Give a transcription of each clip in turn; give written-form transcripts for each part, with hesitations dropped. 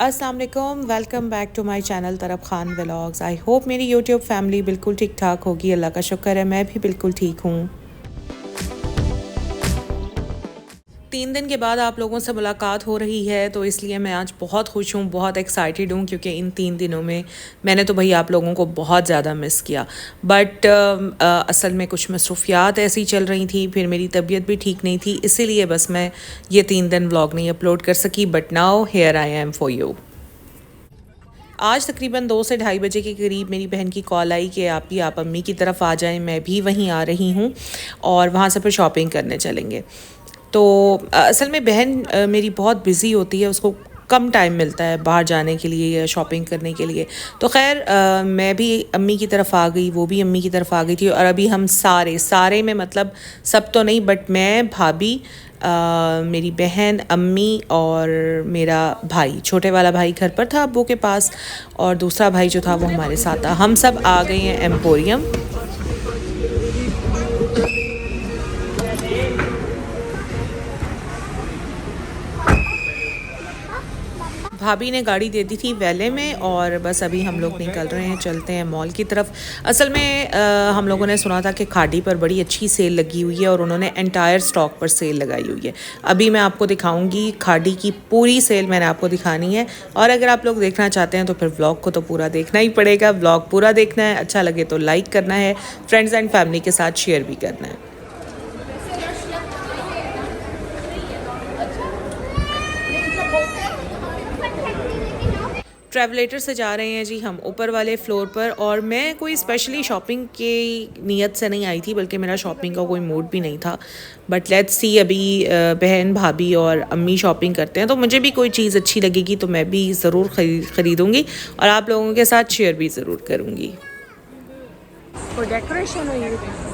अस्सलाम वालेकुम, welcome back to my channel Taraf Khan vlogs. I hope मेरी यूट्यूब फैमिली बिल्कुल ठीक ठाक होगी। अल्लाह का शुक्र है, मैं भी बिल्कुल ठीक हूँ। 3 दिन के बाद आप लोगों से मुलाकात हो रही है, तो इसलिए मैं आज बहुत खुश हूँ, बहुत एक्साइटेड हूँ, क्योंकि इन 3 दिनों में मैंने तो भाई आप लोगों को बहुत ज़्यादा मिस किया। बट असल में कुछ मसरूफियात ऐसी चल रही थी, फिर मेरी तबीयत भी ठीक नहीं थी, इसीलिए बस मैं ये 3 दिन व्लॉग नहीं अपलोड कर सकी। But now here I am for you. आज तकरीबन 2 से ढाई बजे के करीब मेरी बहन की कॉल आई कि आप अम्मी की तरफ आ जाएं, मैं भी वहीं आ रही हूँ और वहाँ से फिर शॉपिंग करने चलेंगे। तो असल में बहन मेरी बहुत बिज़ी होती है, उसको कम टाइम मिलता है बाहर जाने के लिए या शॉपिंग करने के लिए। तो खैर मैं भी अम्मी की तरफ आ गई, वो भी अम्मी की तरफ आ गई थी, और अभी हम सारे सारे में मतलब सब तो नहीं, बट मैं, भाभी, मेरी बहन, अम्मी और मेरा भाई, छोटे वाला भाई घर पर था अब्बू के पास, और दूसरा भाई जो था वो हमारे साथ था। हम सब आ गए हैं एम्पोरियम। भाभी ने गाड़ी दे दी थी वैले में, और बस अभी हम लोग निकल रहे हैं, चलते हैं मॉल की तरफ। असल में हम लोगों ने सुना था कि खाड़ी पर बड़ी अच्छी सेल लगी हुई है और उन्होंने एंटायर स्टॉक पर सेल लगाई हुई है। अभी मैं आपको दिखाऊंगी खाड़ी की पूरी सेल, मैंने आपको दिखानी है। और अगर आप लोग देखना चाहते हैं तो फिर व्लॉग को तो पूरा देखना ही पड़ेगा। व्लॉग पूरा देखना है, अच्छा लगे तो लाइक करना है, फ्रेंड्स एंड फैमिली के साथ शेयर भी करना है। ट्रैवलेटर से जा रहे हैं जी हम ऊपर वाले फ्लोर पर, और मैं कोई स्पेशली शॉपिंग की नीयत से नहीं आई थी, बल्कि मेरा शॉपिंग का कोई मूड भी नहीं था। बट लेट्स सी, अभी बहन, भाभी और अम्मी शॉपिंग करते हैं, तो मुझे भी कोई चीज़ अच्छी लगेगी तो मैं भी ज़रूर ख़रीदूँगी और आप लोगों के साथ शेयर भी ज़रूर करूँगी। कोई डेकोरेशन हुई है?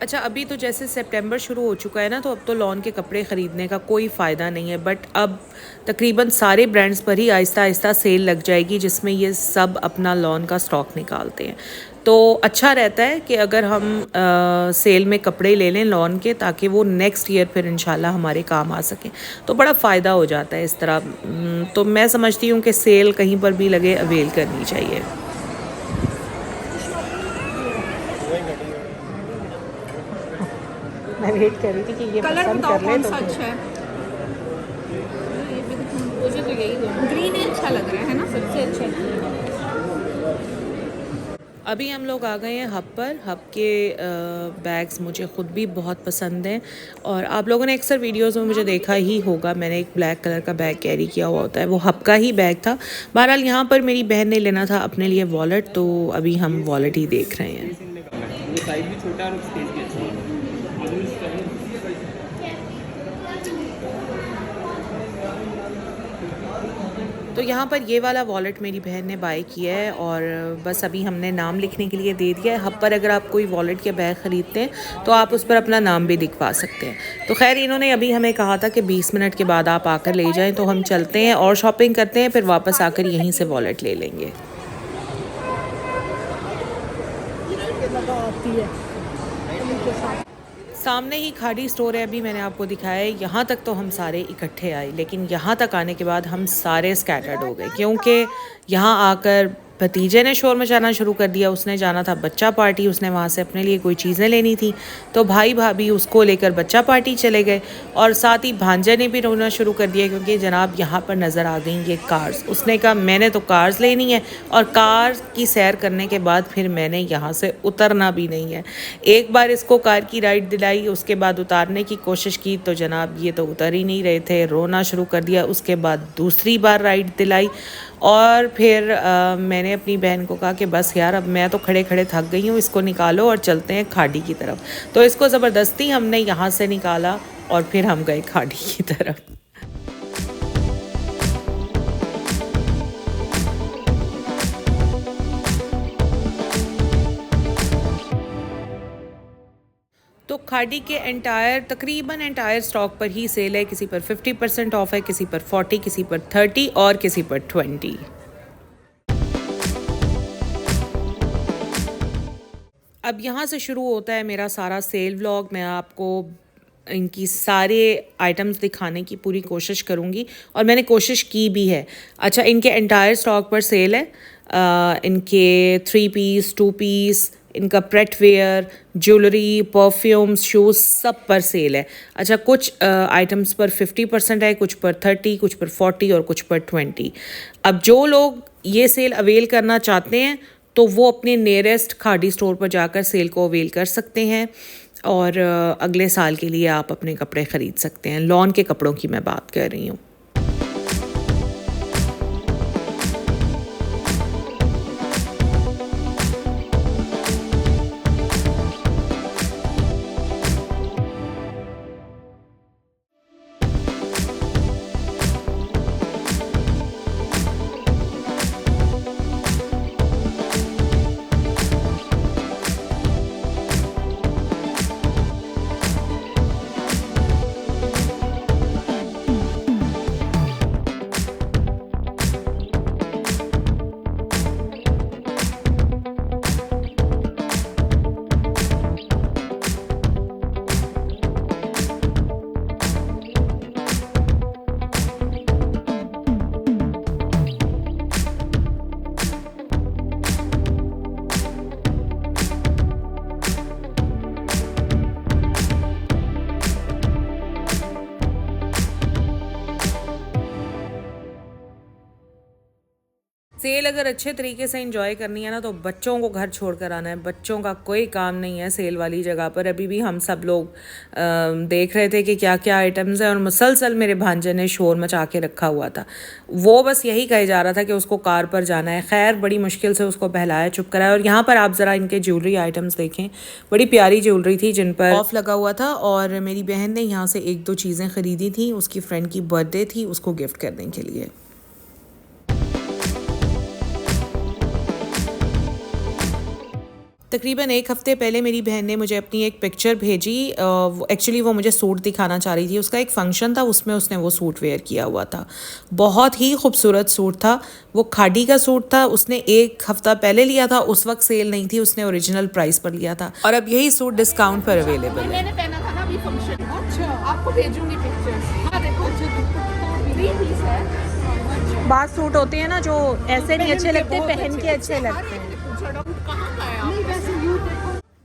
अच्छा, अभी तो जैसे सितंबर शुरू हो चुका है ना, तो अब तो लॉन के कपड़े ख़रीदने का कोई फ़ायदा नहीं है। बट अब तकरीबन सारे ब्रांड्स पर ही आहिस्ता आहिस्ता सेल लग जाएगी, जिसमें ये सब अपना लॉन का स्टॉक निकालते हैं। तो अच्छा रहता है कि अगर हम सेल में कपड़े ले लें लॉन के, ताकि वो नेक्स्ट ईयर फिर इंशाल्लाह हमारे काम आ सकें, तो बड़ा फ़ायदा हो जाता है इस तरह। तो मैं समझती हूँ कि सेल कहीं पर भी लगे, अवेल करनी चाहिए। मैं वेट कर रही थी कि ये कलर पसंद बताओ कर ले कौन तो सा फिर। अच्छा है। मुझे तो यही ग्रीन ही अच्छा लग रहा है ना, सबसे अच्छा है। अभी हम लोग आ गए हैं हब पर। हब के बैग्स मुझे ख़ुद भी बहुत पसंद हैं, और आप लोगों ने अक्सर वीडियोस में मुझे देखा ही होगा, मैंने एक ब्लैक कलर का बैग कैरी किया हुआ होता है, वो हब का ही बैग था। बहरहाल यहाँ पर मेरी बहन ने लेना था अपने लिए वॉलेट, तो अभी हम वॉलेट ही देख रहे हैं। साइज भी छोटा है और स्पेस भी अच्छा है। तो यहाँ पर ये वाला वॉलेट मेरी बहन ने बाय किया है, और बस अभी हमने नाम लिखने के लिए दे दिया है। हब पर अगर आप कोई वॉलेट या बैग ख़रीदते हैं तो आप उस पर अपना नाम भी लिखवा सकते हैं। तो खैर इन्होंने अभी हमें कहा था कि 20 मिनट के बाद आप आकर ले जाएं, तो हम चलते हैं और शॉपिंग करते हैं, फिर वापस आकर यहीं से वॉलेट ले लेंगे। सामने ही खाड़ी स्टोर है, अभी मैंने आपको दिखाया है। यहाँ तक तो हम सारे इकट्ठे आए, लेकिन यहाँ तक आने के बाद हम सारे स्कैटर्ड हो गए, क्योंकि यहाँ आकर भतीजे ने शोर मचाना शुरू कर दिया। उसने जाना था बच्चा पार्टी, उसने वहाँ से अपने लिए कोई चीज़ें लेनी थी, तो भाई भाभी उसको लेकर बच्चा पार्टी चले गए, और साथ ही भांजे ने भी रोना शुरू कर दिया, क्योंकि जनाब यहाँ पर नज़र आ गई ये कार्स। उसने कहा मैंने तो कार्स लेनी है, और कार की सैर करने के बाद फिर मैंने यहाँ से उतरना भी नहीं है। एक बार इसको कार की राइड दिलाई, उसके बाद उतारने की कोशिश की, तो जनाब ये तो उतर ही नहीं रहे थे, रोना शुरू कर दिया। उसके बाद दूसरी बार राइड दिलाई, और फिर मैंने अपनी बहन को कहा कि बस यार, अब मैं तो खड़े खड़े थक गई हूँ, इसको निकालो और चलते हैं खाड़ी की तरफ। तो इसको ज़बरदस्ती हमने यहाँ से निकाला और फिर हम गए खाड़ी की तरफ। तो खाड़ी के तकरीबन एंटायर स्टॉक पर ही सेल है। किसी पर 50% ऑफ है, किसी पर 40, किसी पर 30 और किसी पर 20। अब यहाँ से शुरू होता है मेरा सारा सेल व्लॉग। मैं आपको इनकी सारे आइटम्स दिखाने की पूरी कोशिश करूँगी और मैंने कोशिश की भी है। अच्छा, इनके एंटायर स्टॉक पर सेल है। इनके 3 पीस 2 पीस, इनका pret wear, jewellery, perfumes, shoes सब पर सेल है। अच्छा, कुछ आइटम्स पर 50% है, कुछ पर 30, कुछ पर 40 और कुछ पर 20। अब जो लोग ये सेल अवेल करना चाहते हैं तो वो अपने नियरेस्ट खादी स्टोर पर जाकर सेल को अवेल कर सकते हैं और अगले साल के लिए आप अपने कपड़े ख़रीद सकते हैं। लॉन के कपड़ों की मैं बात कर रही हूँ। सेल अगर अच्छे तरीके से एंजॉय करनी है ना तो बच्चों को घर छोड़ कर आना है। बच्चों का कोई काम नहीं है सेल वाली जगह पर। अभी भी हम सब लोग देख रहे थे कि क्या क्या आइटम्स हैं और मुसलसल मेरे भांजे ने शोर मचा के रखा हुआ था। वो बस यही कहे जा रहा था कि उसको कार पर जाना है। खैर, बड़ी मुश्किल से उसको बहलाया, चुप कराया। और यहाँ पर आप ज़रा इनके ज्वेलरी आइटम्स देखें, बड़ी प्यारी ज्वेलरी थी जिन पर ऑफ लगा हुआ था। और मेरी बहन ने यहाँ से 1-2 चीज़ें ख़रीदी थी, उसकी फ्रेंड की बर्थडे थी, उसको गिफ्ट करने के लिए। तकरीबन 1 हफ़्ते पहले मेरी बहन ने मुझे अपनी एक पिक्चर भेजी। एक्चुअली वो मुझे सूट दिखाना चाह रही थी। उसका एक फ़ंक्शन था, उसमें उसने वो सूट वेयर किया हुआ था। बहुत ही खूबसूरत सूट था। वो खादी का सूट था। उसने 1 हफ़्ता पहले लिया था, उस वक्त सेल नहीं थी, उसने ओरिजिनल प्राइस पर लिया था और अब यही सूट डिस्काउंट पर अवेलेबल है। मैंने पहना था ना अभी फंक्शन। अच्छा, आपको भेजूंगी पिक्चर्स। हाँ देखो, 3 पीस है। बाद सूट होते हैं ना जो ऐसे नहीं अच्छे लगते, पहन के अच्छे लगते हैं।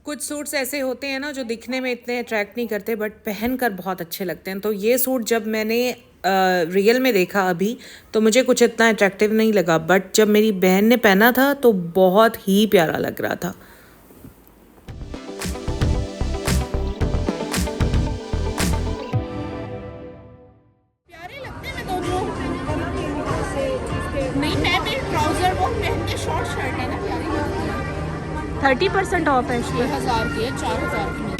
कुछ सूट्स ऐसे होते हैं ना जो दिखने में इतने अट्रैक्ट नहीं करते बट पहन कर बहुत अच्छे लगते हैं। तो ये सूट जब मैंने रियल में देखा अभी तो मुझे कुछ इतना अट्रैक्टिव नहीं लगा, बट जब मेरी बहन ने पहना था तो बहुत ही प्यारा लग रहा था। प्यारे लगते हैं दोनों। नहीं, मैं भी ट्राउजर वो पहन के शॉर्ट शर्ट है ना, प्यारी लगती है। 30% ऑफ है इसमें। 6000 की है, 4000 की।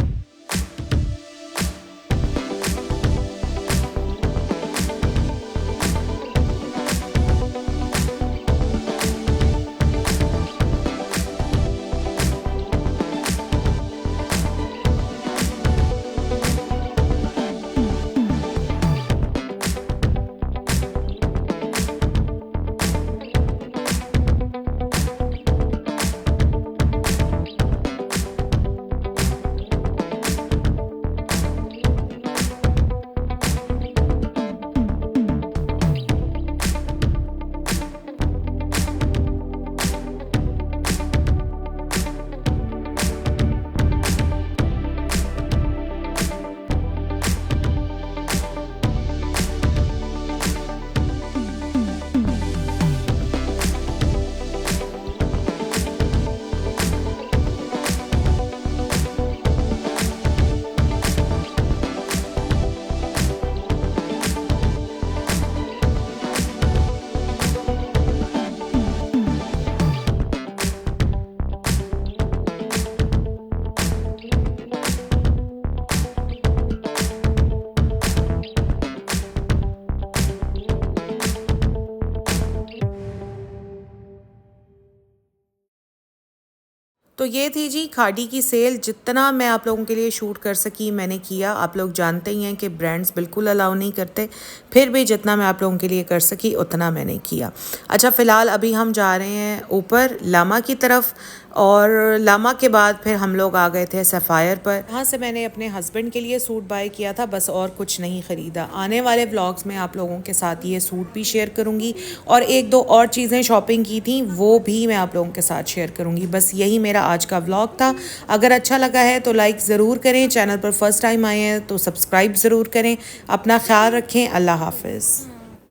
तो ये थी जी खादी की सेल। जितना मैं आप लोगों के लिए शूट कर सकी मैंने किया। आप लोग जानते ही हैं कि ब्रांड्स बिल्कुल अलाउ नहीं करते, फिर भी जितना मैं आप लोगों के लिए कर सकी उतना मैंने किया। अच्छा, फ़िलहाल अभी हम जा रहे हैं ऊपर लामा की तरफ और लामा के बाद फिर हम लोग आ गए थे सफ़ायर पर। वहाँ से मैंने अपने हस्बैंड के लिए सूट बाय किया था, बस और कुछ नहीं ख़रीदा। आने वाले व्लॉग्स में आप लोगों के साथ ये सूट भी शेयर करूँगी और एक दो और चीज़ें शॉपिंग की थी वो भी मैं आप लोगों के साथ शेयर करूँगी। बस यही मेरा आज का व्लॉग था। अगर अच्छा लगा है तो लाइक ज़रूर करें, चैनल पर फर्स्ट टाइम आए हैं तो सब्सक्राइब ज़रूर करें। अपना ख्याल रखें। अल्लाह हाफ़िज़।